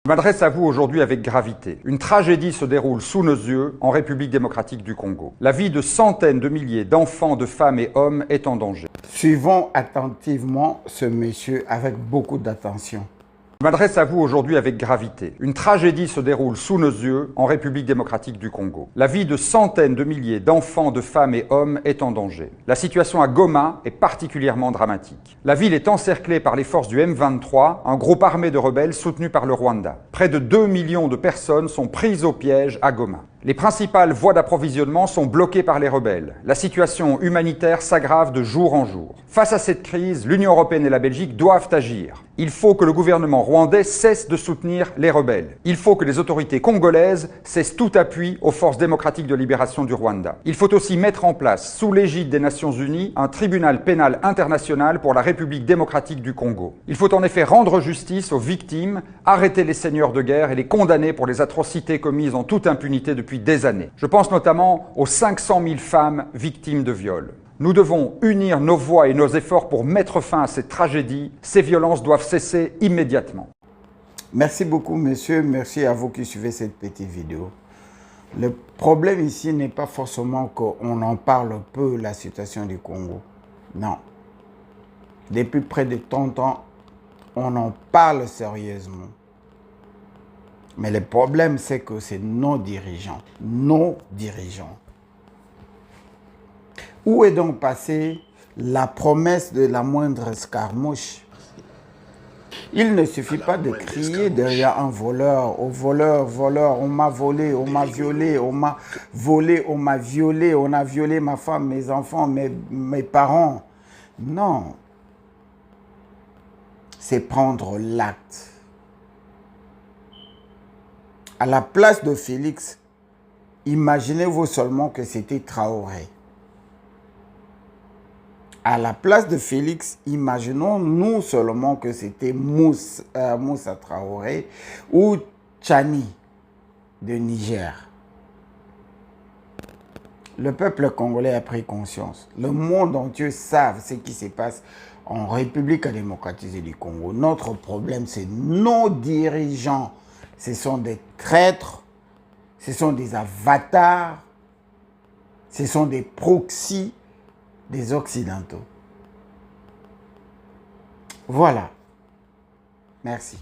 Je m'adresse à vous aujourd'hui avec gravité. Une tragédie se déroule sous nos yeux en République démocratique du Congo. La vie de centaines de milliers d'enfants, de femmes et hommes est en danger. Suivons attentivement ce monsieur avec beaucoup d'attention. Je m'adresse à vous aujourd'hui avec gravité. Une tragédie se déroule sous nos yeux en République démocratique du Congo. La vie de centaines de milliers d'enfants, de femmes et hommes est en danger. La situation à Goma est particulièrement dramatique. La ville est encerclée par les forces du M23, un groupe armé de rebelles soutenu par le Rwanda. Près de 2 millions de personnes sont prises au piège à Goma. Les principales voies d'approvisionnement sont bloquées par les rebelles. La situation humanitaire s'aggrave de jour en jour. Face à cette crise, l'Union européenne et la Belgique doivent agir. Il faut que le gouvernement rwandais cesse de soutenir les rebelles. Il faut que les autorités congolaises cessent tout appui aux forces démocratiques de libération du Rwanda. Il faut aussi mettre en place, sous l'égide des Nations Unies, un tribunal pénal international pour la République démocratique du Congo. Il faut en effet rendre justice aux victimes, arrêter les seigneurs de guerre et les condamner pour les atrocités commises en toute impunité depuis des années. Je pense notamment aux 500 000 femmes victimes de viols. Nous devons unir nos voix et nos efforts pour mettre fin à cette tragédie. Ces violences doivent cesser immédiatement. Merci beaucoup, monsieur. Merci à vous qui suivez cette petite vidéo. Le problème ici n'est pas forcément qu'on en parle peu, la situation du Congo. Non. Depuis près de 30 ans, on en parle sérieusement. Mais le problème, c'est que c'est nos dirigeants. Où est donc passée la promesse de la moindre escarmouche? Il ne suffit pas de crier derrière un voleur, au voleur, voleur, on m'a volé, on m'a violé, on m'a volé, on m'a violé, on a violé ma femme, mes enfants, mes parents. Non. C'est prendre l'acte. À la place de Félix, imaginez-vous seulement que c'était Traoré. À la place de Félix, imaginons-nous seulement que c'était Moussa Traoré ou Tchani de Niger. Le peuple congolais a pris conscience. Le monde entier savent ce qui se passe en République démocratique du Congo. Notre problème, c'est nos dirigeants. Ce sont des traîtres, ce sont des avatars, ce sont des proxys des Occidentaux. Voilà. Merci.